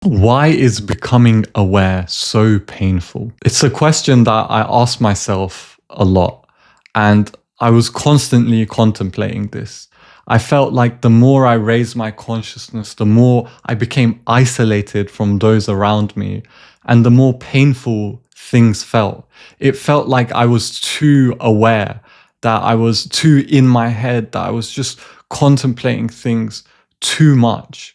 Why is becoming aware so painful? It's a question that I ask myself a lot, and I was constantly contemplating this. I felt like the more I raised my consciousness, the more I became isolated from those around me, and the more painful things felt. It felt like I was too aware, that I was too in my head, that I was just contemplating things too much.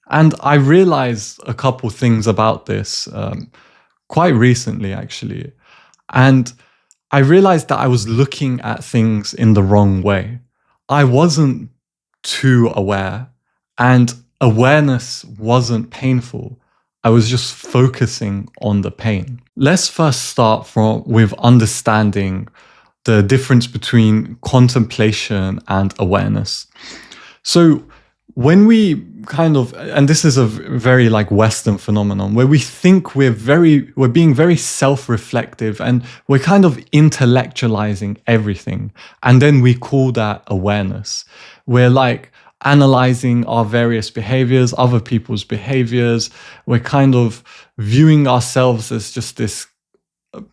And I realized a couple things about this quite recently, actually. And I realized that I was looking at things in the wrong way. I wasn't too aware, and awareness wasn't painful. I was just focusing on the pain. Let's first start with understanding the difference between contemplation and awareness. So when we and this is a very like Western phenomenon where we think we're being very self-reflective and we're kind of intellectualizing everything. And then we call that awareness. We're like analyzing our various behaviors, other people's behaviors. We're kind of viewing ourselves as just this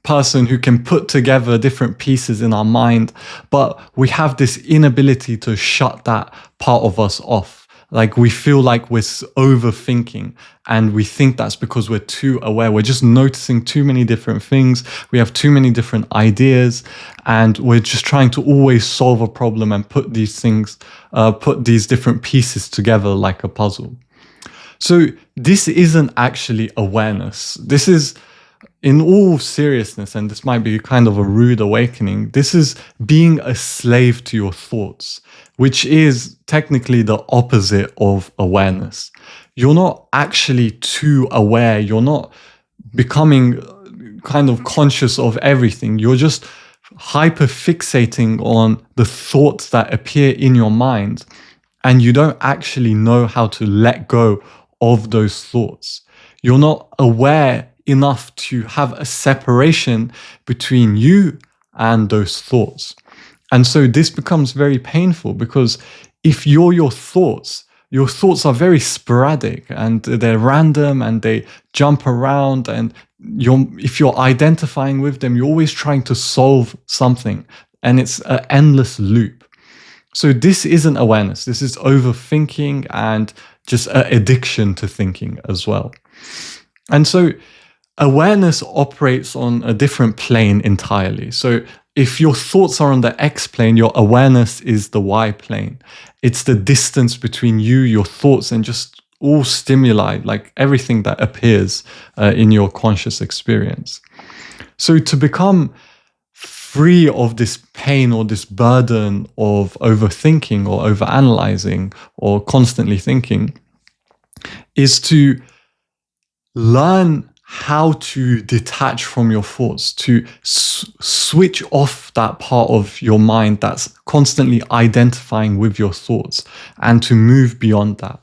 person who can put together different pieces in our mind, but we have this inability to shut that part of us off. Like we feel like we're overthinking, and we think that's because we're too aware. We're just noticing too many different things. We have too many different ideas, and we're just trying to always solve a problem and put these different pieces together like a puzzle. So this isn't actually awareness. This is, in all seriousness, and this might be kind of a rude awakening, this is being a slave to your thoughts, which is technically the opposite of awareness. You're not actually too aware. You're not becoming kind of conscious of everything. You're just hyper fixating on the thoughts that appear in your mind, and you don't actually know how to let go of those thoughts. You're not aware enough to have a separation between you and those thoughts. And so this becomes very painful, because if you're your thoughts are very sporadic and they're random and they jump around, and if you're identifying with them, you're always trying to solve something, and it's an endless loop. So this isn't awareness. This is overthinking and just an addiction to thinking as well. And so awareness operates on a different plane entirely. So if your thoughts are on the X plane, your awareness is the Y plane. It's the distance between you, your thoughts, and just all stimuli, like everything that appears in your conscious experience. So to become free of this pain or this burden of overthinking or overanalyzing or constantly thinking is to learn how to detach from your thoughts, to switch off that part of your mind that's constantly identifying with your thoughts, and to move beyond that.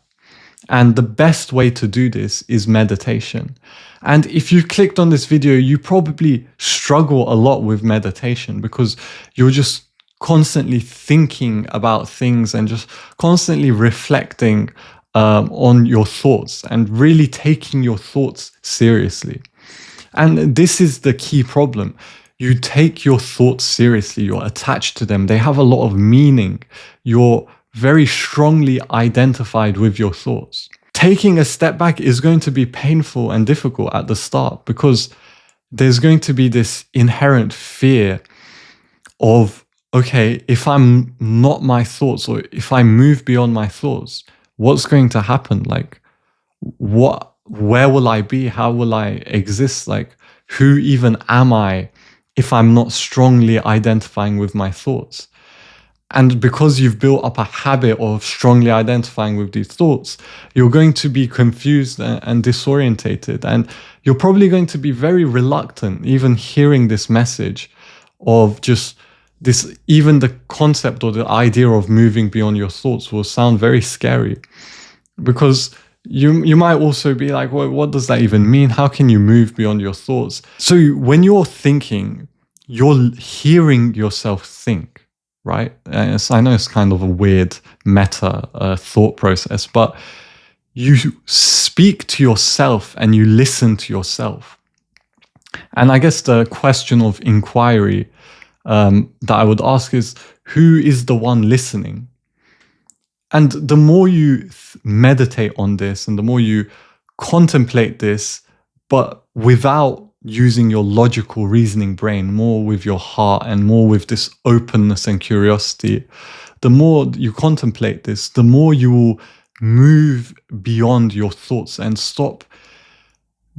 And the best way to do this is meditation. And if you clicked on this video, you probably struggle a lot with meditation, because you're just constantly thinking about things and just constantly reflecting on your thoughts and really taking your thoughts seriously. And this is the key problem. You take your thoughts seriously, you're attached to them, they have a lot of meaning, you're very strongly identified with your thoughts. Taking a step back is going to be painful and difficult at the start, because there's going to be this inherent fear of, okay, if I'm not my thoughts, or if I move beyond my thoughts, what's going to happen? Like, where will I be? How will I exist? Like, who even am I if I'm not strongly identifying with my thoughts? And because you've built up a habit of strongly identifying with these thoughts, you're going to be confused and disorientated. And you're probably going to be very reluctant, even hearing this message of just this, even the concept or the idea of moving beyond your thoughts will sound very scary, because you might also be like, well, what does that even mean? How can you move beyond your thoughts? So when you're thinking, you're hearing yourself think, right? I know it's kind of a weird meta thought process, but you speak to yourself and you listen to yourself. And I guess the question of inquiry that I would ask is, who is the one listening? And the more you meditate on this and the more you contemplate this, but without using your logical reasoning brain, more with your heart and more with this openness and curiosity, the more you contemplate this, the more you will move beyond your thoughts and stop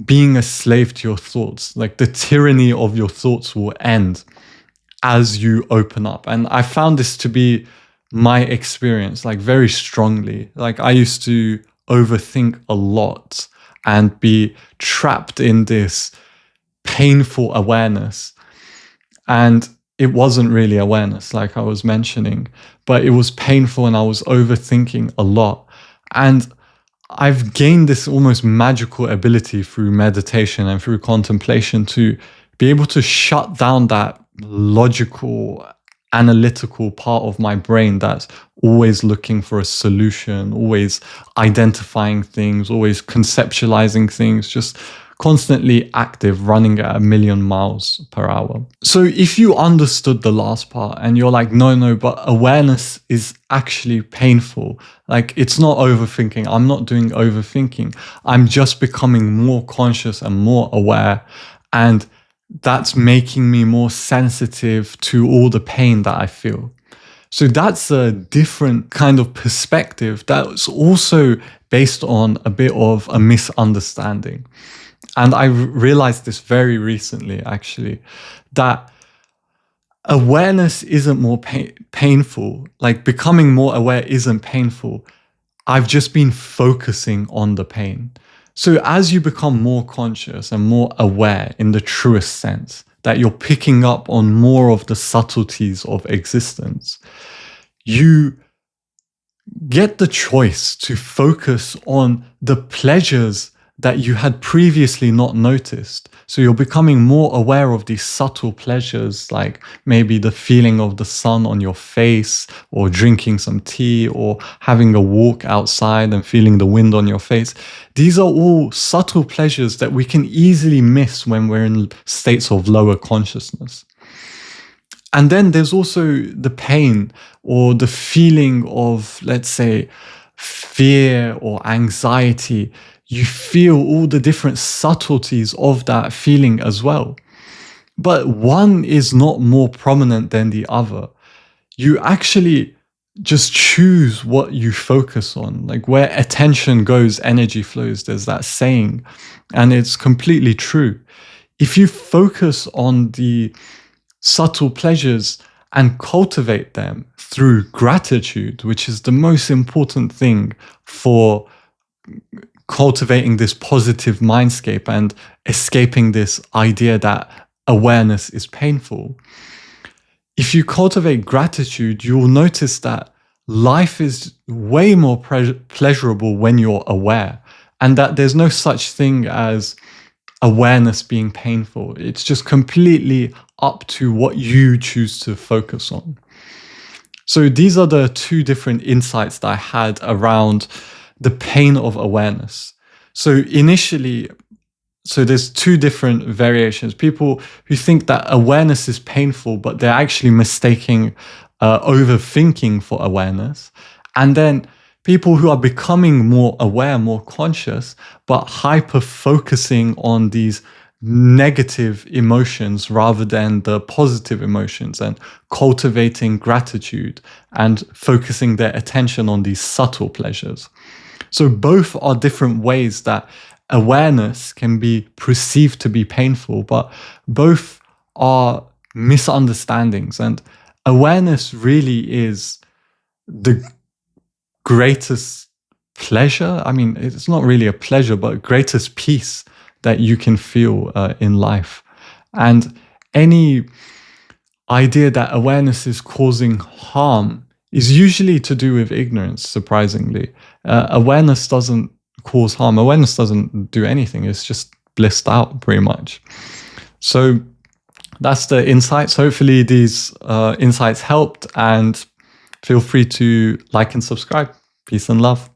being a slave to your thoughts. Like the tyranny of your thoughts will end as you open up. And I found this to be my experience, like very strongly. Like I used to overthink a lot and be trapped in this painful awareness. And it wasn't really awareness, like I was mentioning, but it was painful and I was overthinking a lot. And I've gained this almost magical ability through meditation and through contemplation to be able to shut down that logical, analytical part of my brain that's always looking for a solution, always identifying things, always conceptualizing things, just constantly active, running at 1,000,000 miles per hour. So if you understood the last part and you're like, no, but awareness is actually painful. Like it's not overthinking. I'm not doing overthinking. I'm just becoming more conscious and more aware. And that's making me more sensitive to all the pain that I feel. So that's a different kind of perspective that's also based on a bit of a misunderstanding. And I realized this very recently, actually, that awareness isn't more painful. Like becoming more aware isn't painful. I've just been focusing on the pain. So as you become more conscious and more aware in the truest sense, that you're picking up on more of the subtleties of existence, you get the choice to focus on the pleasures that you had previously not noticed. So you're becoming more aware of these subtle pleasures, like maybe the feeling of the sun on your face, or drinking some tea, or having a walk outside and feeling the wind on your face. These are all subtle pleasures that we can easily miss when we're in states of lower consciousness. And then there's also the pain or the feeling of, let's say, fear or anxiety. You feel all the different subtleties of that feeling as well. But one is not more prominent than the other. You actually just choose what you focus on. Like where attention goes, energy flows. There's that saying, and it's completely true. If you focus on the subtle pleasures and cultivate them through gratitude, which is the most important thing for cultivating this positive mindscape and escaping this idea that awareness is painful. If you cultivate gratitude, you will notice that life is way more pleasurable when you're aware, and that there's no such thing as awareness being painful. It's just completely up to what you choose to focus on. So these are the two different insights that I had around the pain of awareness. So initially, there's two different variations. People who think that awareness is painful, but they're actually mistaking overthinking for awareness. And then people who are becoming more aware, more conscious, but hyper-focusing on these negative emotions rather than the positive emotions, and cultivating gratitude and focusing their attention on these subtle pleasures. So both are different ways that awareness can be perceived to be painful, but both are misunderstandings. And awareness really is the greatest pleasure. I mean, it's not really a pleasure, but greatest peace that you can feel in life. And any idea that awareness is causing harm is usually to do with ignorance, surprisingly. Awareness doesn't cause harm. Awareness doesn't do anything. It's just blissed out, pretty much. So that's the insights. Hopefully these insights helped, and feel free to like and subscribe. Peace and love.